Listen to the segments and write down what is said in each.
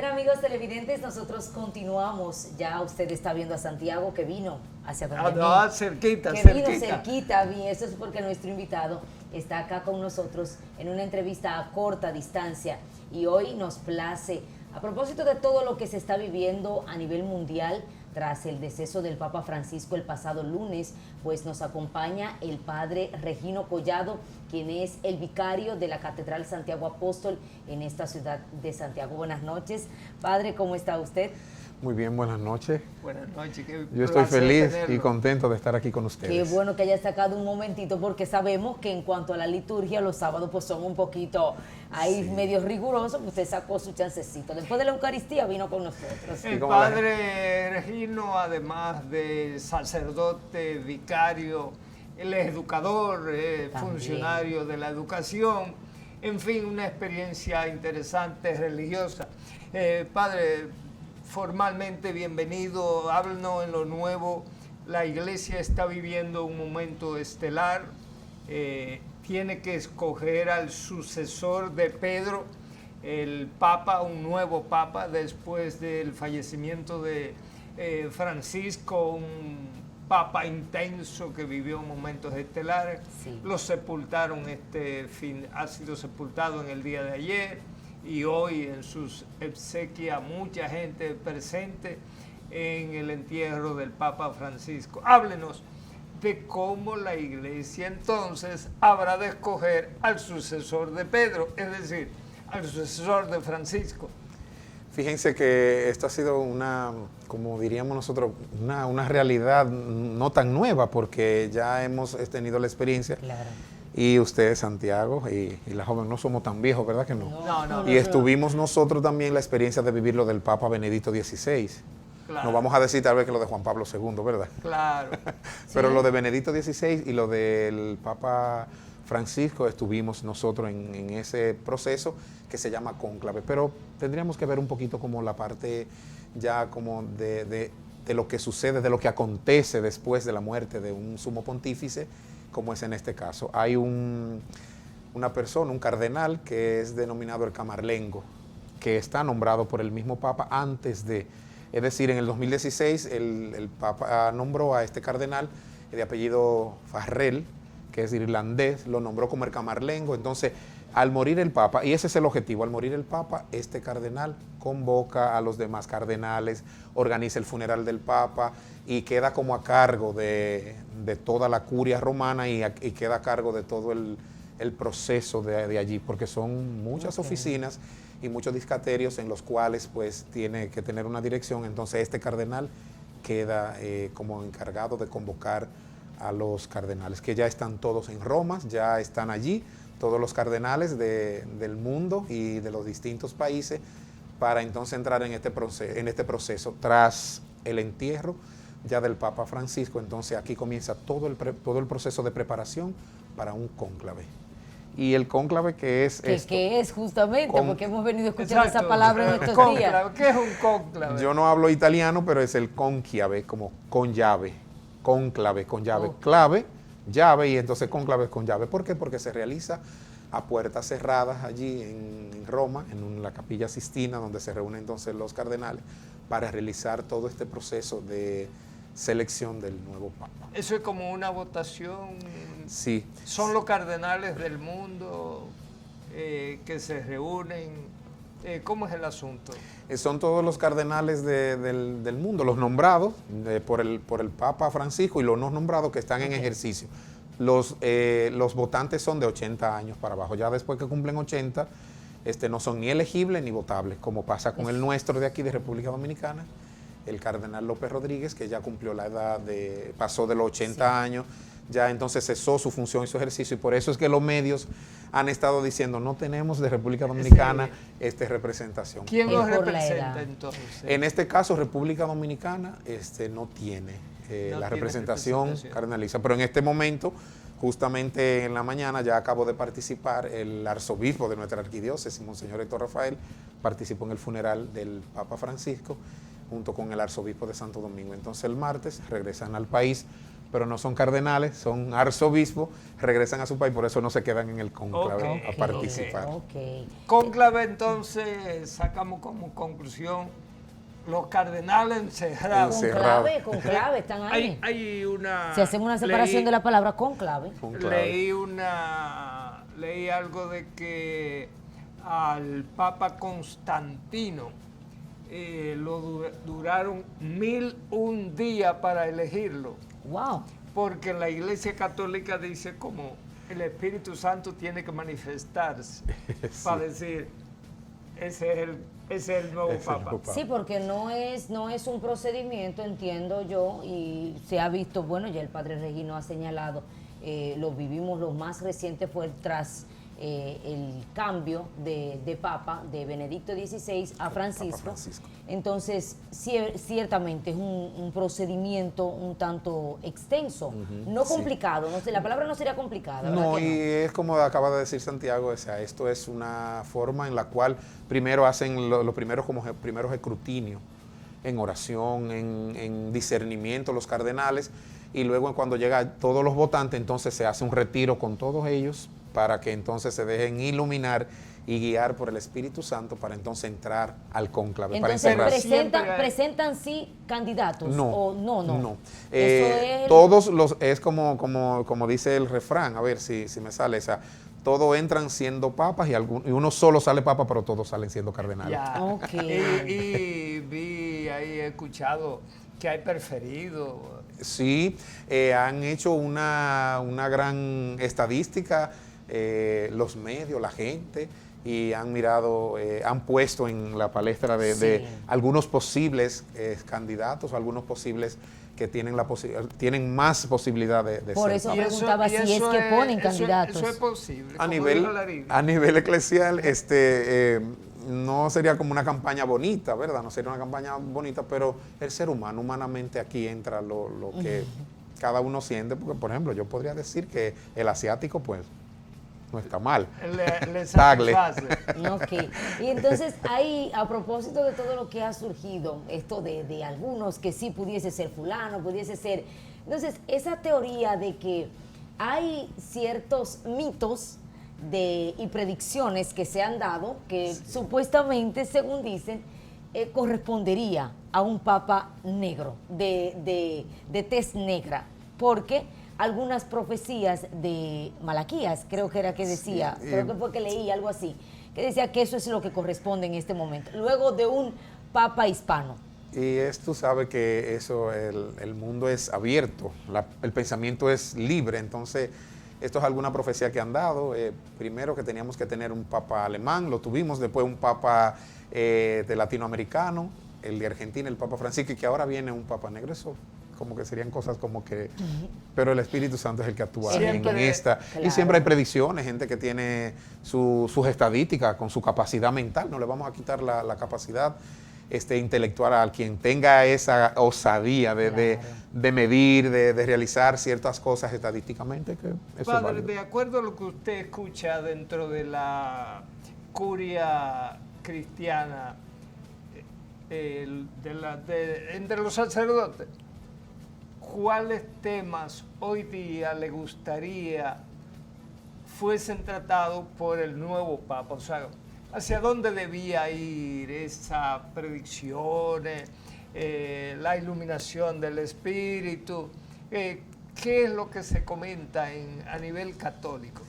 Bien, amigos televidentes, nosotros continuamos. Ya usted está viendo a Santiago que vino hacia donde cerquita, que cerquita. vino cerquita. Eso es porque nuestro invitado está acá con nosotros en una entrevista a corta distancia y hoy nos place, a propósito de todo lo que se está viviendo a nivel mundial tras el deceso del Papa Francisco el pasado lunes, pues nos acompaña el padre Regino Collado, quien es el vicario de la Catedral Santiago Apóstol en esta ciudad de Santiago. Buenas noches, padre, ¿cómo está usted? Muy bien, buenas noches. Buenas noches. Yo estoy feliz y contento de estar aquí con ustedes. Qué bueno que haya sacado un momentito, porque sabemos que en cuanto a la liturgia, los sábados pues son un poquito ahí medio rigurosos. Usted sacó su chancecito. Después de la Eucaristía vino con nosotros. El padre Regino, además de sacerdote, vicario, él es educador, funcionario de la educación, en fin, una experiencia interesante, religiosa. Padre, formalmente bienvenido, háblanos en lo nuevo. La iglesia está viviendo un momento estelar, tiene que escoger al sucesor de Pedro, el Papa, un nuevo Papa, después del fallecimiento de Francisco, un Papa intenso que vivió momentos estelares. Sí. Lo sepultaron ha sido sepultado en el día de ayer, y hoy en sus exequias mucha gente presente en el entierro del Papa Francisco. Háblenos de cómo la iglesia entonces habrá de escoger al sucesor de Pedro, es decir, al sucesor de Francisco. Fíjense que esto ha sido una, como diríamos nosotros, una realidad no tan nueva, porque ya hemos tenido la experiencia. Claro. Y usted, Santiago, y la joven, no somos tan viejos, ¿verdad que no? No. Y estuvimos nosotros también la experiencia de vivir lo del Papa Benedicto XVI. Claro. No vamos a decir tal vez que lo de Juan Pablo II, ¿verdad? Claro. Pero Sí. lo de Benedicto XVI y lo del Papa Francisco estuvimos nosotros en ese proceso que se llama cónclave. Pero tendríamos que ver un poquito como la parte ya como de lo que sucede, de lo que acontece después de la muerte de un sumo pontífice, como es en este caso. Hay una persona, un cardenal, que es denominado el camarlengo, que está nombrado por el mismo Papa antes de, es decir, en el 2016 el Papa nombró a este cardenal de apellido Farrell, que es irlandés, lo nombró como el camarlengo. Entonces, al morir el Papa, y ese es el objetivo, al morir el Papa, este cardenal convoca a los demás cardenales, organiza el funeral del Papa y queda como a cargo de toda la curia romana y queda a cargo de todo el proceso de allí, porque son muchas oficinas y muchos discaterios en los cuales pues tiene que tener una dirección. Entonces este cardenal queda como encargado de convocar a los cardenales, que ya están todos en Roma, ya están allí, todos los cardenales del mundo y de los distintos países, para entonces entrar en este proceso tras el entierro ya del Papa Francisco. Entonces aquí comienza todo el proceso de preparación para un cónclave. Y el cónclave que es esto. ¿Qué es justamente? Porque hemos venido escuchando Exacto. esa palabra en estos Cónclave. días. ¿Qué es un cónclave? Yo no hablo italiano, pero es el conclave, como con llave. Cónclave, con llave. Clave, llave, y entonces cónclave con llave. ¿Por qué? Porque se realiza a puertas cerradas allí en Roma, en la Capilla Sistina, donde se reúnen entonces los cardenales para realizar todo este proceso de selección del nuevo Papa. Eso es como una votación. Sí. Son los cardenales del mundo que se reúnen. ¿Cómo es el asunto? Son todos los cardenales del mundo, los nombrados por el Papa Francisco y los no nombrados que están en ejercicio. Los votantes son de 80 años para abajo. Ya después que cumplen 80, no son ni elegibles ni votables, como pasa con el nuestro de aquí de República Dominicana, el cardenal López Rodríguez, que ya cumplió la edad pasó de los 80 años, ya entonces cesó su función y su ejercicio, y por eso es que los medios han estado diciendo, no tenemos de República Dominicana representación. ¿Quién los por la representa edad. entonces? En este caso, República Dominicana no tiene la representación cardenaliza, pero en este momento, justamente en la mañana, ya acabo de participar el arzobispo de nuestra arquidiócesis, Monseñor Héctor Rafael, participó en el funeral del Papa Francisco, junto con el arzobispo de Santo Domingo. Entonces el martes regresan al país pero no son cardenales, son arzobispos, regresan a su país, por eso no se quedan en el cónclave a participar. Cónclave, entonces, sacamos como conclusión, los cardenales encerrados. Conclave, están ahí. Hay una... Se hacen una separación de la palabra conclave. Leí algo de que al Papa Constantino duraron 1001 días para elegirlo. Wow. Porque la Iglesia Católica dice como el Espíritu Santo tiene que manifestarse para decir, ese es el nuevo Papa. Sí, porque no es un procedimiento, entiendo yo, y se ha visto, bueno, ya el Padre Regino ha señalado, lo vivimos, lo más reciente fue tras el cambio de Papa, de Benedicto XVI a Francisco. Entonces, ciertamente es un procedimiento un tanto extenso, no complicado, no sé, la palabra no sería complicada. No, y es como acaba de decir Santiago, o sea, esto es una forma en la cual primero hacen los primeros escrutinios en oración, en discernimiento los cardenales, y luego cuando llegan todos los votantes, entonces se hace un retiro con todos ellos para que entonces se dejen iluminar y guiar por el Espíritu Santo para entonces entrar al cónclave. Entonces presentan sí candidatos o no. Todos es como dice el refrán, a ver si me sale esa. Todos entran siendo papas y uno solo sale papa, pero todos salen siendo cardenales. Y he escuchado que hay preferidos. Sí, han hecho una gran estadística, los medios, la gente, y han mirado, han puesto en la palestra de algunos posibles candidatos, algunos posibles que tienen más posibilidad de Por ser. eso preguntaba si es que ponen candidatos. Eso es posible. A nivel eclesial, no sería como una campaña bonita, ¿verdad? No sería una campaña bonita, pero el ser humano, humanamente aquí entra lo que cada uno siente, porque por ejemplo yo podría decir que el asiático pues no está mal. Le satisface. Okay. Y entonces ahí, a propósito de todo lo que ha surgido, esto de algunos que sí pudiese ser fulano, pudiese ser... Entonces, esa teoría de que hay ciertos mitos y predicciones que se han dado que supuestamente, según dicen, correspondería a un papa negro, de tez negra, porque algunas profecías de Malaquías, creo que era que decía, creo que fue que leí algo así, que decía que eso es lo que corresponde en este momento, luego de un papa hispano. Y tú sabes que eso, el mundo es abierto, el pensamiento es libre, entonces esto es alguna profecía que han dado. Primero que teníamos que tener un papa alemán, lo tuvimos, después un papa de latinoamericano, el de Argentina, el Papa Francisco, y que ahora viene un papa negro. Eso como que serían cosas como que... Pero el Espíritu Santo es el que actúa en esta. Claro. Y siempre hay predicciones, gente que tiene sus estadísticas con su capacidad mental. No le vamos a quitar la capacidad intelectual a quien tenga esa osadía de medir, de realizar ciertas cosas estadísticamente. Que eso Padre, de acuerdo a lo que usted escucha dentro de la curia cristiana, entre los sacerdotes, ¿cuáles temas hoy día le gustaría fuesen tratados por el nuevo Papa? O sea, ¿hacia dónde debía ir esas predicciones, la iluminación del Espíritu? ¿Qué es lo que se comenta a nivel católico?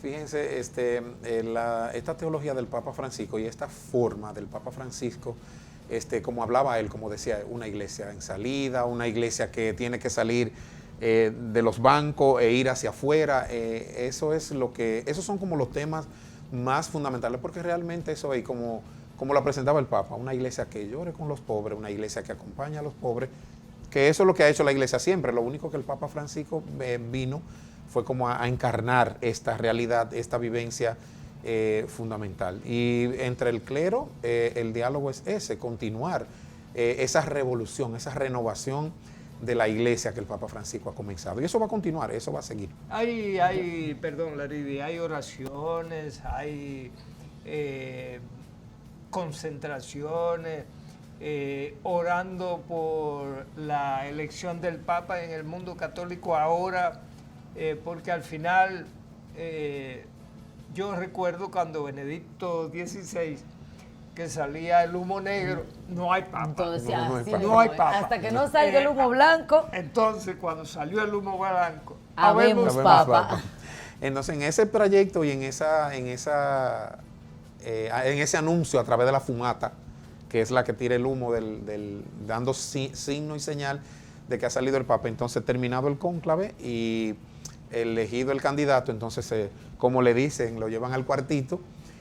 Fíjense, esta teología del Papa Francisco y esta forma del Papa Francisco, como hablaba él, como decía, una iglesia en salida, una iglesia que tiene que salir de los bancos e ir hacia afuera, esos son como los temas más fundamentales, porque realmente eso es como lo presentaba el Papa, una iglesia que llore con los pobres, una iglesia que acompaña a los pobres, que eso es lo que ha hecho la iglesia siempre. Lo único que el Papa Francisco vino fue como a encarnar esta realidad, esta vivencia fundamental. Y entre el clero, el diálogo es continuar esa revolución, esa renovación de la iglesia que el Papa Francisco ha comenzado. Y eso va a continuar, eso va a seguir. Perdón, Laridi, hay oraciones, hay concentraciones, orando por la elección del Papa en el mundo católico ahora, porque al final yo recuerdo cuando Benedicto XVI, que salía el humo negro, no hay Papa. Entonces, No hay Papa. Hasta que no salga el humo blanco, Entonces, cuando salió el humo blanco, habemos Papa. Entonces, en ese proyecto y en ese anuncio a través de la fumata, que es la que tira el humo dando signo y señal de que ha salido el Papa, entonces terminado el cónclave y elegido el candidato, entonces como le dicen, lo llevan al cuartito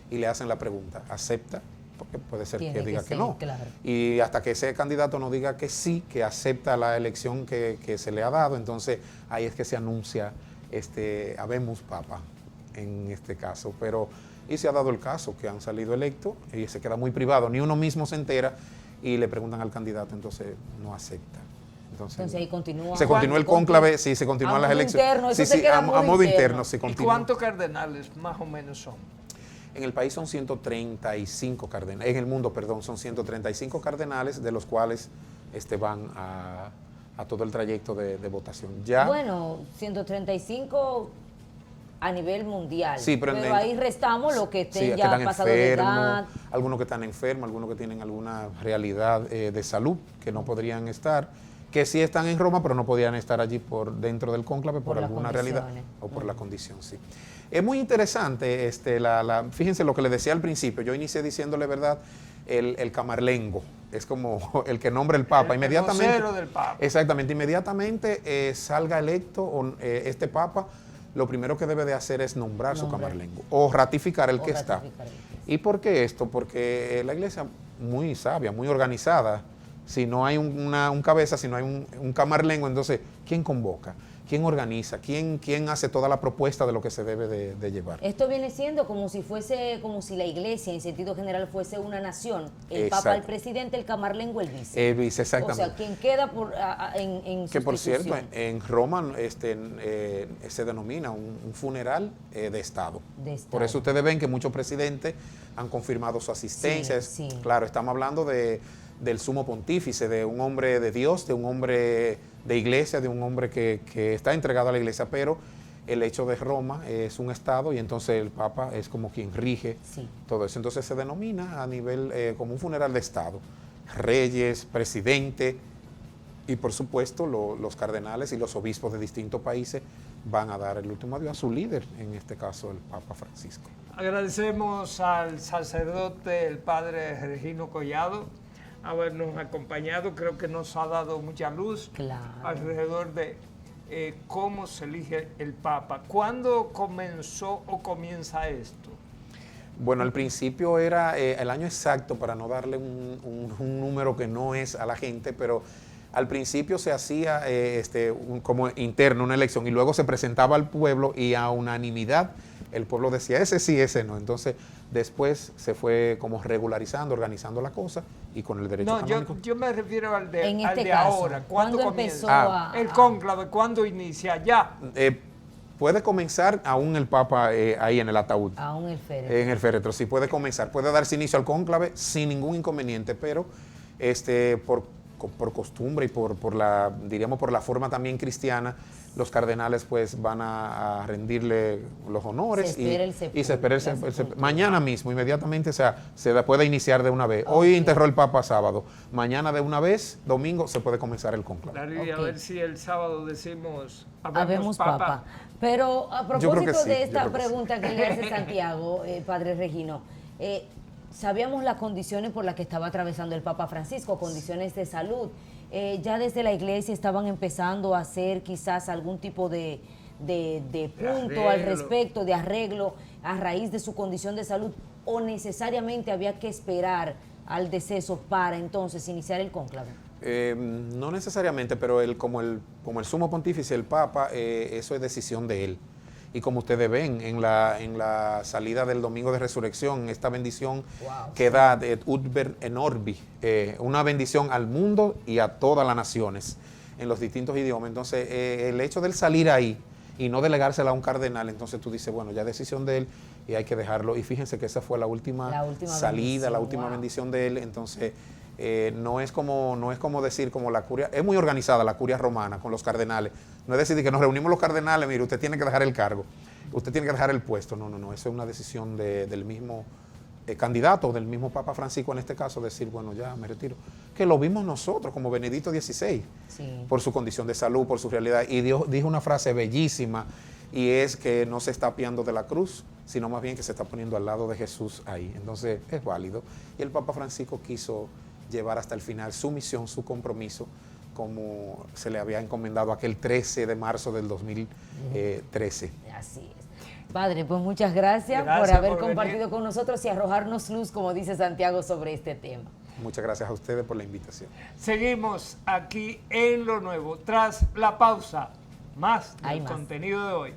y le hacen la pregunta, ¿acepta? Porque puede ser que diga que no. Claro. Y hasta que ese candidato no diga que sí, que acepta la elección que se le ha dado, entonces ahí es que se anuncia habemos Papa en este caso. Y se ha dado el caso que han salido electos y se queda muy privado, ni uno mismo se entera y le preguntan al candidato, entonces no acepta. Entonces ahí continúa. Se continúa el cónclave, sí, se continúan las elecciones. Interno, sí, eso se queda a modo interno se ¿Y continúa. cuántos cardenales más o menos son? En el país son 135 cardenales, en el mundo, perdón, son 135 cardenales, de los cuales van a todo el trayecto de votación. Ya, Bueno, 135 a nivel mundial, sí, pero ahí restamos los que estén que ya están pasados de edad. algunos que están enfermos, algunos que tienen alguna realidad de salud que no podrían estar, que sí están en Roma, pero no podían estar allí dentro del cónclave por alguna realidad o por la condición, sí. Es muy interesante, fíjense lo que le decía al principio, yo inicié diciéndole, ¿verdad?, el camarlengo, es como el que nombra el Papa. Inmediatamente, el vocero del Papa. Exactamente, inmediatamente salga electo este Papa, lo primero que debe de hacer es nombrar su camarlengo o ratificar el que está. ¿Y por qué esto? Porque la iglesia muy sabia, muy organizada, si no hay un cabeza, si no hay un camarlengo, entonces, ¿quién convoca? ¿Quién organiza? ¿Quién hace toda la propuesta de lo que se debe de llevar? Esto viene siendo como si la iglesia en sentido general fuese una nación. El Papa, el presidente, el camarlengo, el vice. El vice, exactamente. O sea, quien queda en que por cierto, sustitución. en Roma se denomina un funeral de Estado. Por eso ustedes ven que muchos presidentes han confirmado su asistencia. Sí. Claro, estamos hablando del sumo pontífice, de un hombre de Dios, de un hombre de iglesia, de un hombre que está entregado a la iglesia, pero el hecho de Roma es un estado y entonces el Papa es como quien rige todo eso. Entonces se denomina a nivel como un funeral de estado. Reyes, presidente y por supuesto los cardenales y los obispos de distintos países van a dar el último adiós a su líder, en este caso el Papa Francisco. Agradecemos al sacerdote, el padre Regino Collado, habernos acompañado. Creo que nos ha dado mucha luz alrededor de cómo se elige el Papa. ¿Cuándo comenzó o comienza esto? Bueno, al principio era el año exacto, para no darle un número que no es a la gente, pero al principio se hacía como interno una elección y luego se presentaba al pueblo y a unanimidad el pueblo decía ese sí, ese no. Entonces después se fue como regularizando, organizando la cosa y con el derecho canónico. Yo me refiero al de caso, ahora. ¿Cuándo comienza? El cónclave, ¿cuándo inicia? Ya. Puede comenzar aún el Papa ahí en el ataúd. Aún el féretro. En el féretro, sí puede comenzar. Puede darse inicio al cónclave sin ningún inconveniente, pero por costumbre y por la forma también cristiana, los cardenales pues van a rendirle los honores y se espera mañana mismo, inmediatamente, o sea, se puede iniciar de una vez. Hoy enterró el Papa sábado, mañana de una vez, domingo, se puede comenzar el cónclave. Claro, y a ver si el sábado decimos habemos Papa. Pero a propósito de esta pregunta que le hace Santiago, padre Regino, sabíamos las condiciones por las que estaba atravesando el Papa Francisco, condiciones de salud. Ya desde la iglesia estaban empezando a hacer quizás algún tipo de punto al respecto, de arreglo a raíz de su condición de salud, o necesariamente había que esperar al deceso para entonces iniciar el cónclave. No necesariamente, pero como el sumo pontífice, el Papa, eso es decisión de él. Y como ustedes ven en la salida del Domingo de Resurrección, esta bendición que da de Udber en Orbi, una bendición al mundo y a todas las naciones en los distintos idiomas. Entonces, el hecho de salir ahí y no delegársela a un cardenal, entonces tú dices, bueno, ya es decisión de él y hay que dejarlo. Y fíjense que esa fue la última salida, la última bendición de él. Entonces, no es como decir, como la curia, es muy organizada la curia romana con los cardenales. No es decir que nos reunimos los cardenales, mire, usted tiene que dejar el cargo, usted tiene que dejar el puesto. No, eso es una decisión del mismo candidato, del mismo Papa Francisco en este caso, decir, bueno, ya me retiro. Que lo vimos nosotros como Benedicto XVI, sí, por su condición de salud, por su realidad. Y Dios dijo una frase bellísima, y es que no se está apiando de la cruz, sino más bien que se está poniendo al lado de Jesús ahí. Entonces es válido. Y el Papa Francisco quiso llevar hasta el final su misión, su compromiso, como se le había encomendado aquel 13 de marzo del 2013. Así es. Padre, pues muchas gracias por Gracias haber por compartido venir con nosotros y arrojarnos luz, como dice Santiago, sobre este tema. Muchas gracias a ustedes por la invitación. Seguimos aquí en Lo Nuevo. Tras la pausa, más Hay del más contenido de hoy.